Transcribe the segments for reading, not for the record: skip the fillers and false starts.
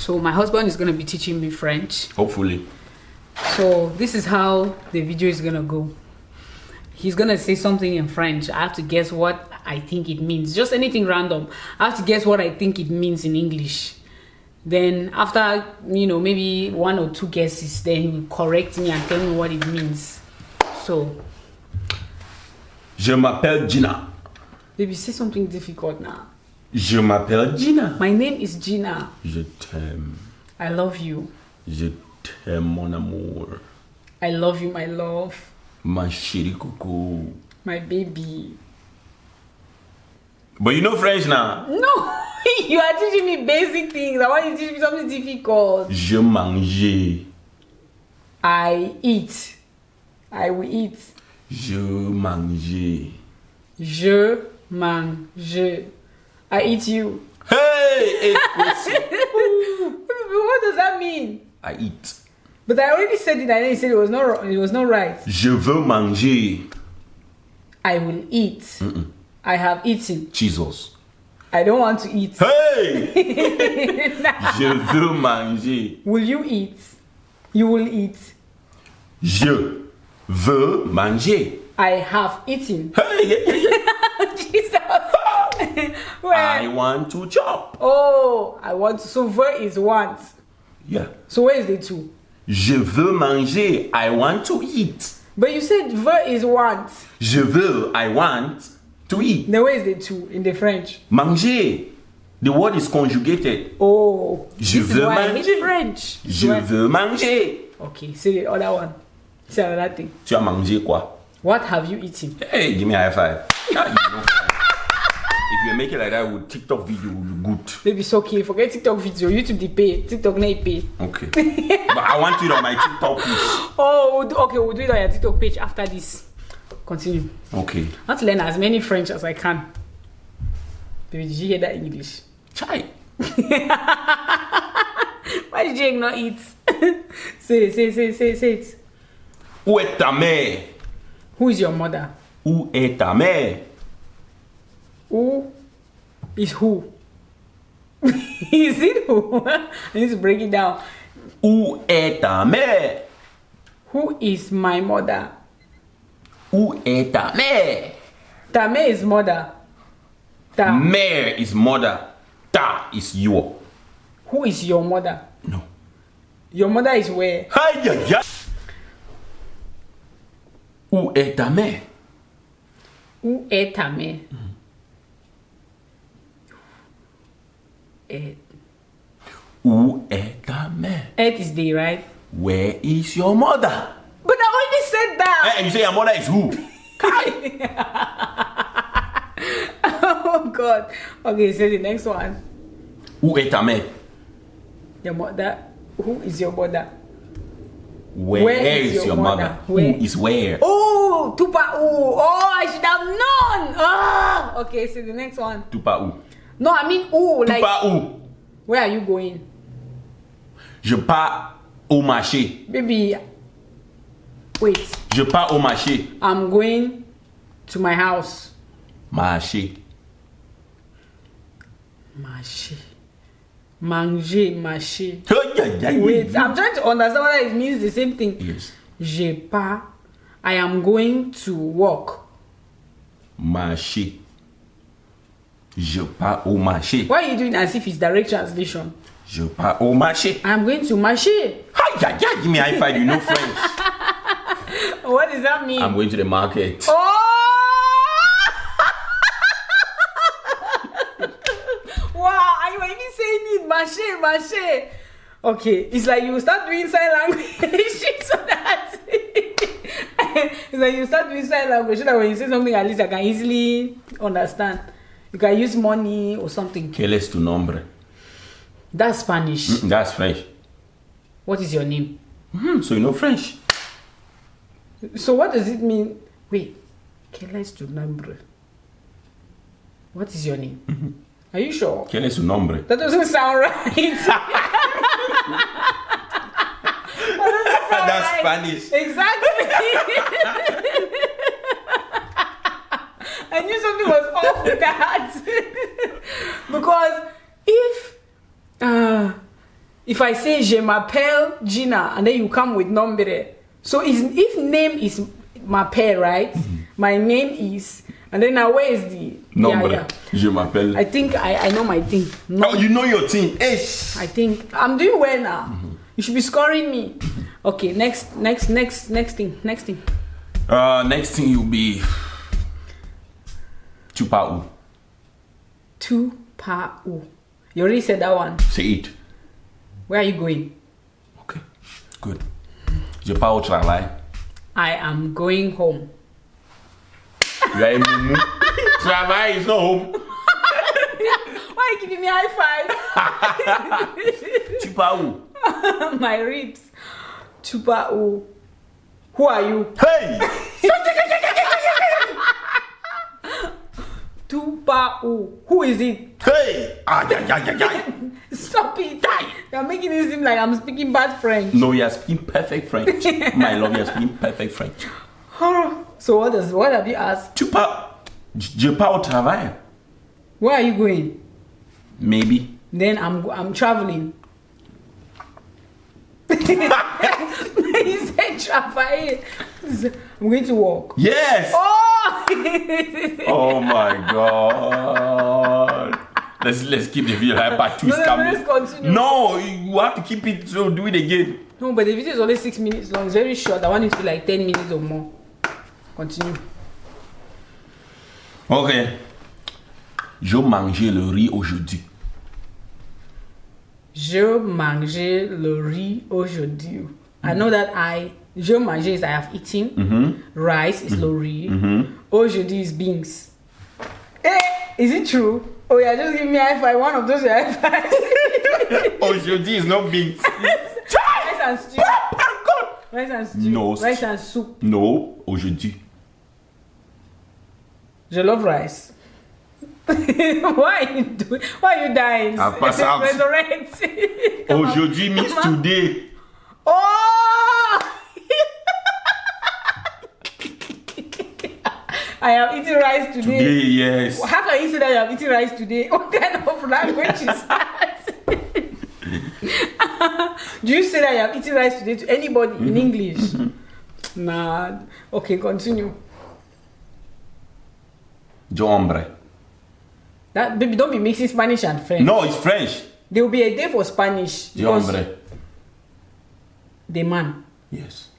So my husband is going to be teaching me French. Hopefully. So this is how the video is going to go. He's going to say something in French. I have to guess what I think it means. Just anything random. I have to guess what I think it means in English. Then after, maybe 1 or 2 guesses, then he will correct me and tell me what it means. So. Je m'appelle Gina. Baby, say something difficult now. Je m'appelle Gina. My name is Gina. Je t'aime. I love you. Je t'aime, mon amour. I love you, my love. Ma chérie coco. My baby. But you know French now? No, you are teaching me basic things. I want you to teach me something difficult. Je mange. I eat. I will eat. Je mange. Je mange. I eat you. Hey! What does that mean? I eat. But I already said it and then you said it was not right. Je veux manger. I will eat. I have eaten. Jesus. I don't want to eat. Hey! Je veux manger. Will you eat? You will eat. Je veux manger. I have eaten. Hey! Jesus. I want to chop. Oh, I want to. So ver is want. Yeah. So where is the 2? Je veux manger. I want to eat. But you said ver is want. Je veux. I want to eat. Then where is the 2 in the French? Manger. The word is conjugated. Oh. Je this is veux why I manger. hate French. Je veux manger. Okay, say the other one. Say another thing. Tu as mangé quoi? What have you eaten? Hey, give me a high five. If you make it like that with TikTok video, it will be good. Baby, it's okay. Forget TikTok video. YouTube they pay. TikTok they pay. Okay. But I want it on my TikTok page. Oh, okay. We'll do it on your TikTok page after this. Continue. Okay. I want to learn as many French as I can. Baby, did you hear that English? Chai. Why did you not eat? Say it. Où est ta mère? Who is your mother? Où est ta mère? Who is who? Is it who? I need to break it down. Où est ta mère? Who is my mother? Où est ta mère? Ta mère is mother. Ta. Mère is mother. Ta is your. Who is your mother? No. Your mother is where? Aïe, aïe, aïe. Où est ta mère? Où est ta mère? Où est ta mère? Earth is day, right? Where is your mother? But I already said that. Hey, you say your mother is who? Oh God. Okay, so the next one. Où est ta mère? Your mother. Who is your mother? Where is your mother? Where? Who is where? Oh, tupa. Oh, I should have known. Ah. Okay, so the next one. Tupa où? No, I mean like. Tupa où? Where are you going? Je pars au marché. Baby. Wait. Je pars au marché. I'm going to my house. Marché. Marché. Manger, marché. Wait, Wait, I'm trying to understand whether it means the same thing. Yes. Je pars. I am going to work. Marché. Je pars au marché. Why are you doing as if it's direct translation? Je pars au marché. I'm going to marché. Aïe, aïe, aïe, give me a high five, you know French. What does that mean? I'm going to the market. Oh! Wow, and you were even saying it, marché, marché. Okay, it's like you start doing sign language so that it's like you start doing sign language so that when you say something at least I can easily understand. You can use money or something. Quel es tu nombre? That's Spanish. That's French. What is your name? So you know French. So what does it mean? Wait, quel es tu nombre? What is your name? Are you sure? Quel es tu nombre? That doesn't sound right. That's right. Spanish. Exactly. I knew something was off with that. Because if I say je m'appelle Gina and then you come with nombre, so if name is m'appelle, right? My name is, and then now where is the Nombre. Je m'appelle. I think I know my thing. Oh, you know your thing. Ish. I think I'm doing well now. You should be scoring me. Okay, next thing. Next thing you'll be tu pars où? Tu pars où? You already said that one. Say it. Where are you going? Okay, good. Je pars au travail. I am going home. You are in Mumu. Travail is not home. Why are you giving me high five? Tu pars où? My ribs. Tu pars où? Who are you? Hey! Tu pars où? Who is it? Hey! Ah, yeah. Stop it. You're making it seem like I'm speaking bad French. No, you are speaking perfect French. My love, you are speaking perfect French. So what have you asked? Tu pars. Je pars au travail. Where are you going? Maybe. Then I'm traveling. He said travail. I'm going to walk. Yes! Oh! Oh my god. Let's keep the video like part 2 is No, coming. let's continue. No, you have to keep it, so do it again. No, but the video is only 6 minutes long. It's very short. I want it to be like 10 minutes or more. Continue. Ok. Je mangeais le riz aujourd'hui. Je mangeais le riz aujourd'hui. I know that je mangeais is I have eaten. Rice is le riz. Aujourd'hui is beans. Hey, is it true? Oh yeah, just give me a high five. One of those high fives. Aujourd'hui is not beans. Rice and stew. Rice and stew. No. Rice and soup. No, aujourd'hui. Je love rice. Why are you dying? I'll pass out. Resurrect. Aujourd'hui means today. Oh! I have eaten rice today. Today, yes. How can you say that you have eaten rice today? What kind of language is that? Do you say that you have eaten rice today to anybody in English? Nah. Okay, continue. Yo hombre. That baby, don't be mixing Spanish and French. No, it's French. There will be a day for Spanish. Yo hombre. The man. Yes.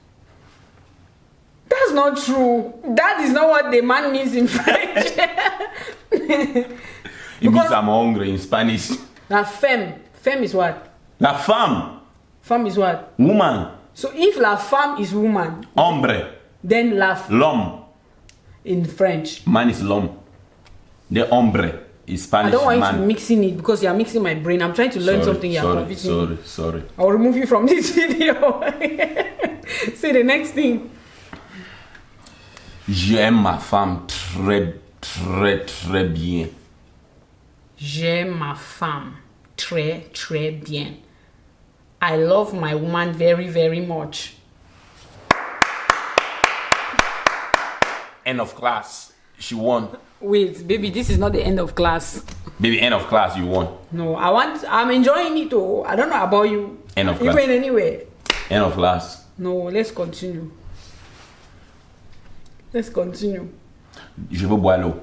That's not true. That is not what the man means in French. It means I'm hungry in Spanish. Now, femme. Femme is what? La femme. Femme is what? Woman. So if la femme is woman, Hombre. then L'homme. in French. Man is l'homme. The hombre is Spanish. I don't want man. you to be mixing it because you are mixing my brain. I'm trying to learn something. You are confusing me. Sorry. I'll remove you from this video. Say the next thing. J'aime ma femme très bien. J'aime ma femme très bien. I love my woman very much. End of class. She won. Wait, baby, this is not the end of class. Baby, end of class, you won. No, I'm enjoying it though. I don't know about you. End of You class. went anywhere. End of class. No, let's continue. Let's continue. Je veux boire l'eau.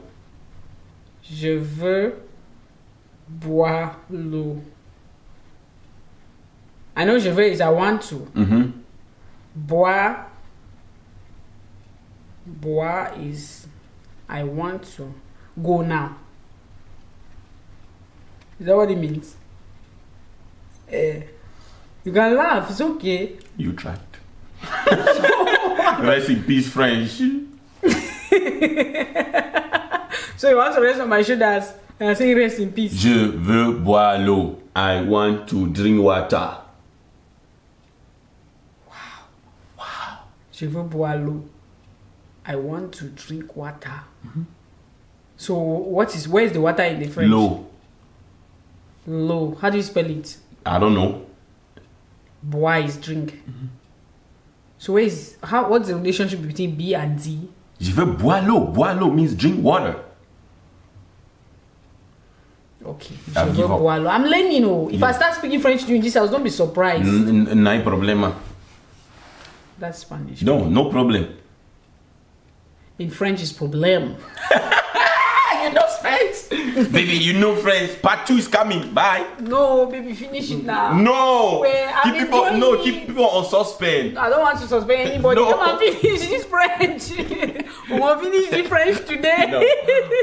Je veux boire l'eau. I know je veux is I want to. Boire is I want to. Go now. Is that what it means? You can laugh, it's okay. You tried. Rest in peace, French. So you want to rest on my shoulders and I say rest in peace. Je veux boire l'eau. I want to drink water. Wow. Je veux boire l'eau. I want to drink water. So where's the water in the French? L'eau. L'eau. How do you spell it? I don't know. Boire is drink. So what's the relationship between B and D? Je veux boire l'eau. Boire l'eau means drink water. Okay. I'll give up. I'm learning, you know. If I start speaking French during this house, don't be surprised. No hay problema. That's Spanish. No problem. In French, is problem. You know French? Baby, you know French. Part 2 is coming. Bye. No, baby, finish it now. No. Wait, Keep people on suspense. I don't want to suspend anybody. No. Come and finish this French. We will finish the French today.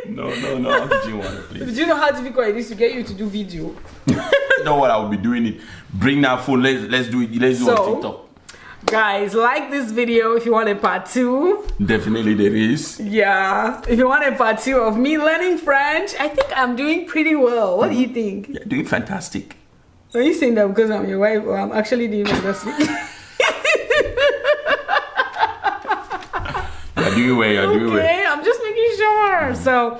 No. I'm teaching one, please. Do you know how difficult it is to get you to do video? You know what? I will be doing it. Bring that phone. Let's do it. Let's do it on TikTok. Guys, like this video if you want a part 2. Definitely there is. Yeah. If you want a part 2 of me learning French, I think I'm doing pretty well. What do you think? You're doing fantastic. Are you saying that because I'm your wife or I'm actually doing fantastic? You're doing well. You're doing well. Okay, I'm just making sure. So,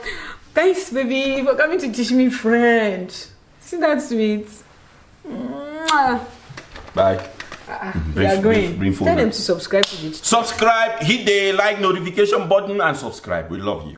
thanks, baby, for coming to teach me French. See that sweet? Mwah. Bye. We are going. Bring phone Tell now. them to subscribe to the channel. Subscribe, hit the like notification button and subscribe. We love you.